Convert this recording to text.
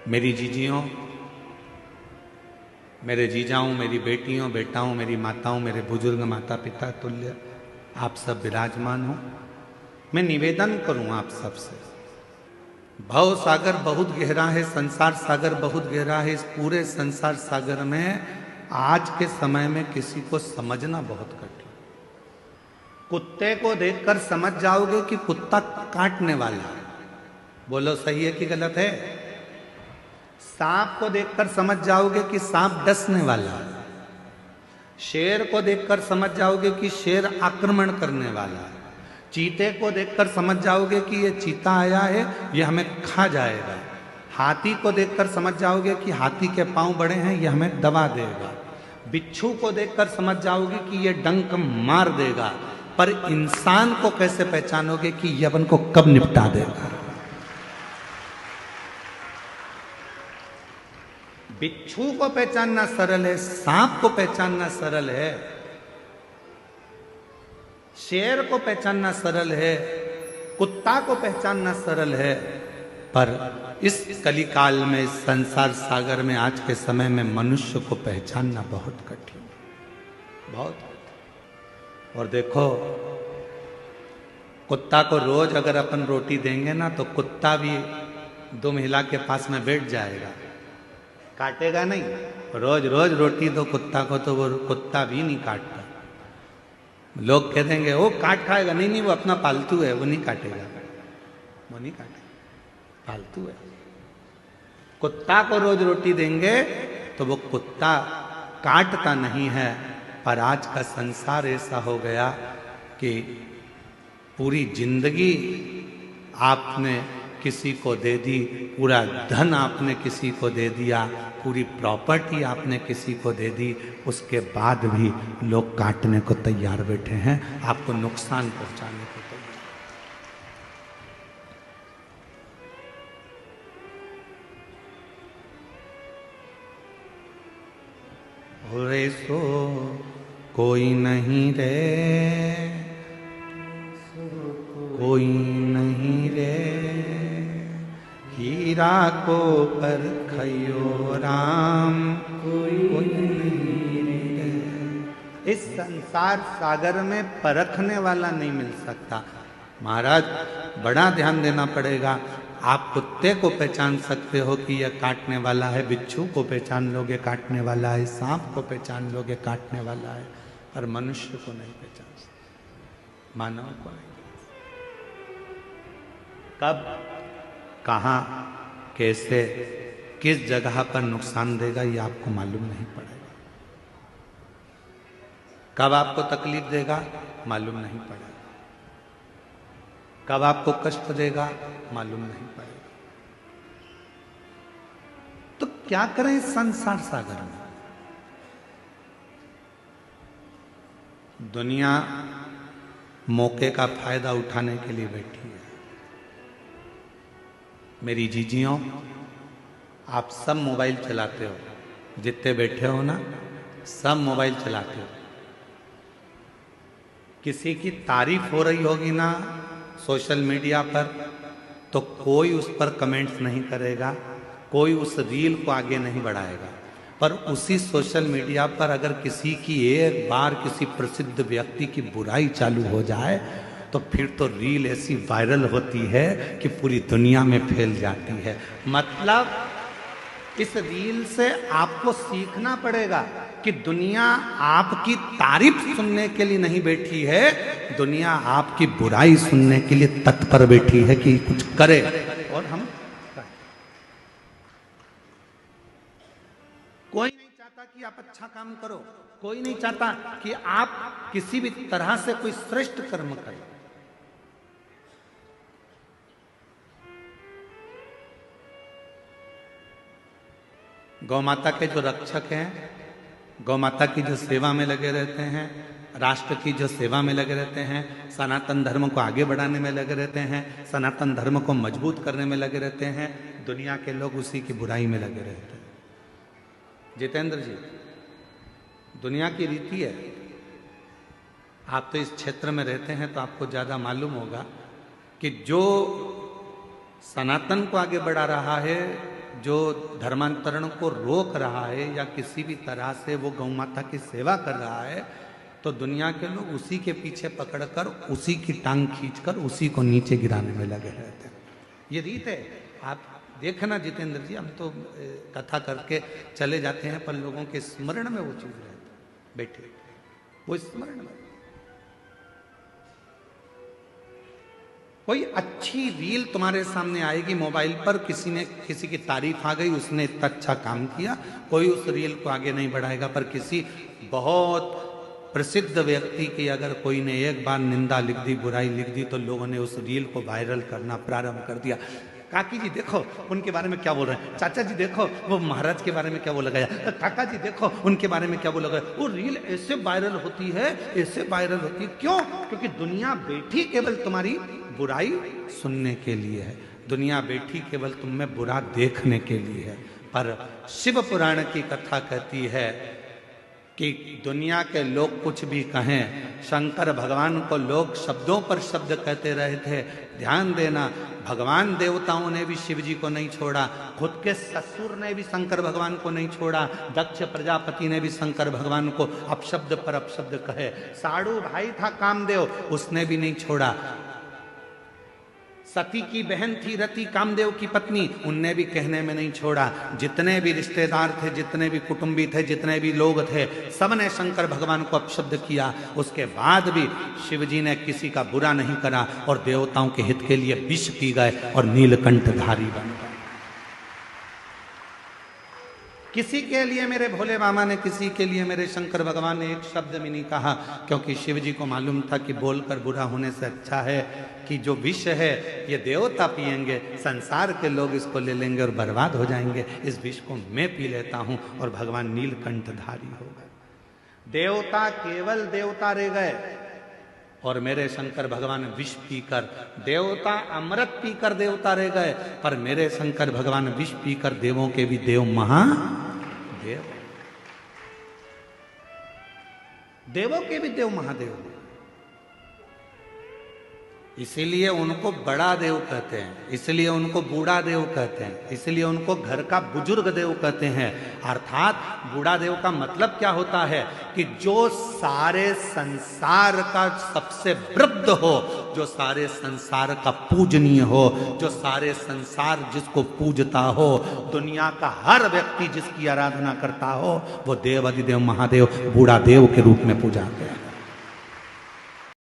मेरी जीजियों, मेरे जीजाओं, मेरी बेटियों, बेटाओं, मेरी माताओं, मेरे बुजुर्ग माता पिता तुल्य आप सब विराजमान हो। मैं निवेदन करूं आप सबसे, भव सागर बहुत गहरा है, संसार सागर बहुत गहरा है। इस पूरे संसार सागर में आज के समय में किसी को समझना बहुत कठिन। कुत्ते को देखकर समझ जाओगे कि कुत्ता काटने वाला है, बोलो सही है कि गलत है। सांप को देखकर समझ जाओगे कि सांप डसने वाला है। शेर को देखकर समझ जाओगे कि शेर आक्रमण करने वाला है। चीते को देखकर समझ जाओगे कि ये चीता आया है, ये हमें खा जाएगा। हाथी को देखकर समझ जाओगे कि हाथी के पांव बड़े हैं, ये हमें दबा देगा। बिच्छू को देखकर समझ जाओगे कि ये डंक मार देगा। पर इंसान को कैसे पहचानोगे कि यवन को कब निपटा देगा? बिच्छू को पहचानना सरल है, सांप को पहचानना सरल है, शेर को पहचानना सरल है, कुत्ता को पहचानना सरल है। पर इस कलिकाल में, इस संसार सागर में, आज के समय में मनुष्य को पहचानना बहुत कठिन, बहुत कठिन। और देखो, कुत्ता को रोज अगर अपन रोटी देंगे ना, तो कुत्ता भी दो महिला के पास में बैठ जाएगा, काटेगा नहीं। रोज रोज रोटी दो कुत्ता को तो वो कुत्ता भी नहीं काटता। लोग कह देंगे वो काट खाएगा, नहीं नहीं वो अपना पालतू है, वो नहीं काटेगा, वो नहीं काटेगा, पालतू है। कुत्ता को रोज रोटी देंगे तो वो कुत्ता काटता नहीं है। पर आज का संसार ऐसा हो गया कि पूरी जिंदगी आपने किसी को दे दी, पूरा धन आपने किसी को दे दिया, पूरी प्रॉपर्टी आपने किसी को दे दी, उसके बाद भी लोग काटने को तैयार बैठे हैं, आपको नुकसान पहुंचाने को तैयार। रे सो कोई नहीं रे, कोई नहीं रे, हीरा को परखयो राम, कोई नहीं रे। इस संसार सागर में परखने वाला नहीं मिल सकता। महाराज बड़ा ध्यान देना पड़ेगा। आप कुत्ते को पहचान सकते हो कि यह काटने वाला है, बिच्छू को पहचान लोगे काटने वाला है, सांप को पहचान लोगे काटने वाला है, पर मनुष्य को नहीं पहचान सकते, मानव को नहीं। कब, कहाँ, कैसे, किस जगह पर नुकसान देगा ये आपको मालूम नहीं पड़ेगा। कब आपको तकलीफ देगा मालूम नहीं पड़ेगा, कब आपको कष्ट देगा मालूम नहीं पड़ेगा। तो क्या करें इस संसार सागर में? दुनिया मौके का फायदा उठाने के लिए बैठी है। मेरी जीजियों, आप सब मोबाइल चलाते हो, जितने बैठे हो ना सब मोबाइल चलाते हो। किसी की तारीफ हो रही होगी ना सोशल मीडिया पर, तो कोई उस पर कमेंट्स नहीं करेगा, कोई उस रील को आगे नहीं बढ़ाएगा। पर उसी सोशल मीडिया पर अगर किसी की एक बार किसी प्रसिद्ध व्यक्ति की बुराई चालू हो जाए तो फिर तो रील ऐसी वायरल होती है कि पूरी दुनिया में फैल जाती है। मतलब इस रील से आपको सीखना पड़ेगा कि दुनिया आपकी तारीफ सुनने के लिए नहीं बैठी है, दुनिया आपकी बुराई सुनने के लिए तत्पर बैठी है कि कुछ करे। और हम कोई नहीं चाहता कि आप अच्छा काम करो, कोई नहीं चाहता कि आप किसी भी तरह से कोई श्रेष्ठ कर्म करें। गौ माता के जो रक्षक हैं, गौ माता की जो सेवा में लगे रहते हैं, राष्ट्र की जो सेवा में लगे रहते हैं, सनातन धर्म को आगे बढ़ाने में लगे रहते हैं, सनातन धर्म को मजबूत करने में लगे रहते हैं, दुनिया के लोग उसी की बुराई में लगे रहते हैं। जितेंद्र जी, दुनिया की रीति है, आप तो इस क्षेत्र में रहते हैं तो आपको ज्यादा मालूम होगा कि जो सनातन को आगे बढ़ा रहा है जो धर्मांतरण को रोक रहा है या किसी भी तरह से वो गौ माता की सेवा कर रहा है, तो दुनिया के लोग उसी के पीछे पकड़कर उसी की टांग खींचकर उसी को नीचे गिराने में लगे रहते हैं। ये रीत है। आप देखना जितेंद्र जी, हम तो कथा करके चले जाते हैं, पर लोगों के स्मरण में वो चीज रहती है। बैठे वो स्मरण में कोई अच्छी रील तुम्हारे सामने आएगी मोबाइल पर, किसी की तारीफ आ गई, उसने इतना अच्छा काम किया, कोई उस रील को आगे नहीं बढ़ाएगा। पर किसी बहुत प्रसिद्ध व्यक्ति की अगर कोई ने एक बार निंदा लिख दी, बुराई लिख दी, तो लोगों ने उस रील को वायरल करना प्रारंभ कर दिया। काकी जी देखो उनके बारे में क्या बोल रहे हैं, चाचा जी देखो वो महाराज के बारे में क्या बोला गया, काका जी देखो उनके बारे में क्या बोला गया। वो रील ऐसे वायरल होती है, ऐसे वायरल होती है। क्यों? क्योंकि दुनिया बैठी केवल तुम्हारी बुराई सुनने के लिए है, दुनिया बैठी केवल तुम में बुरा देखने के लिए है। पर शिव पुराण की कथा कहती है कि दुनिया के लोग कुछ भी कहें, शंकर भगवान को लोग शब्दों पर शब्द कहते रहे थे। ध्यान देना, भगवान देवताओं ने भी शिव जी को नहीं छोड़ा, खुद के ससुर ने भी शंकर भगवान को नहीं छोड़ा, दक्ष प्रजापति ने भी शंकर भगवान को अपशब्द पर अपशब्द कहे। साड़ू भाई था कामदेव, उसने भी नहीं छोड़ा। सती की बहन थी रति कामदेव की पत्नी, उनने भी कहने में नहीं छोड़ा। जितने भी रिश्तेदार थे, जितने भी कुटुंबी थे, जितने भी लोग थे, सबने शंकर भगवान को अपशब्द किया। उसके बाद भी शिव जी ने किसी का बुरा नहीं करा और देवताओं के हित के लिए विष पी गए और नीलकंठधारी बन गए। किसी के लिए मेरे भोले बाबा ने, किसी के लिए मेरे शंकर भगवान ने एक शब्द भी नहीं कहा, क्योंकि शिव जी को मालूम था कि बोलकर बुरा होने से अच्छा है कि जो विष है ये देवता पिएंगे, संसार के लोग इसको ले लेंगे और बर्बाद हो जाएंगे। इस विष को मैं पी लेता हूं और भगवान नीलकंठधारी हो गए। देवता केवल देवता रह गए और मेरे शंकर भगवान विष पीकर, देवता अमृत पीकर देवता रह गए, पर मेरे शंकर भगवान विष पीकर देवों के भी देव महादेव, देवों के भी देव महादेव। इसीलिए उनको बड़ा देव कहते हैं, इसलिए उनको बूढ़ा देव कहते हैं, इसलिए उनको घर का बुजुर्ग देव कहते हैं। अर्थात बूढ़ा देव का मतलब क्या होता है कि जो सारे संसार का सबसे वृद्ध हो, जो सारे संसार का पूजनीय हो, जो सारे संसार जिसको पूजता हो, दुनिया का हर व्यक्ति जिसकी आराधना करता हो, वो देव अधिदेव महादेव बूढ़ा देव के रूप में पूजा गया।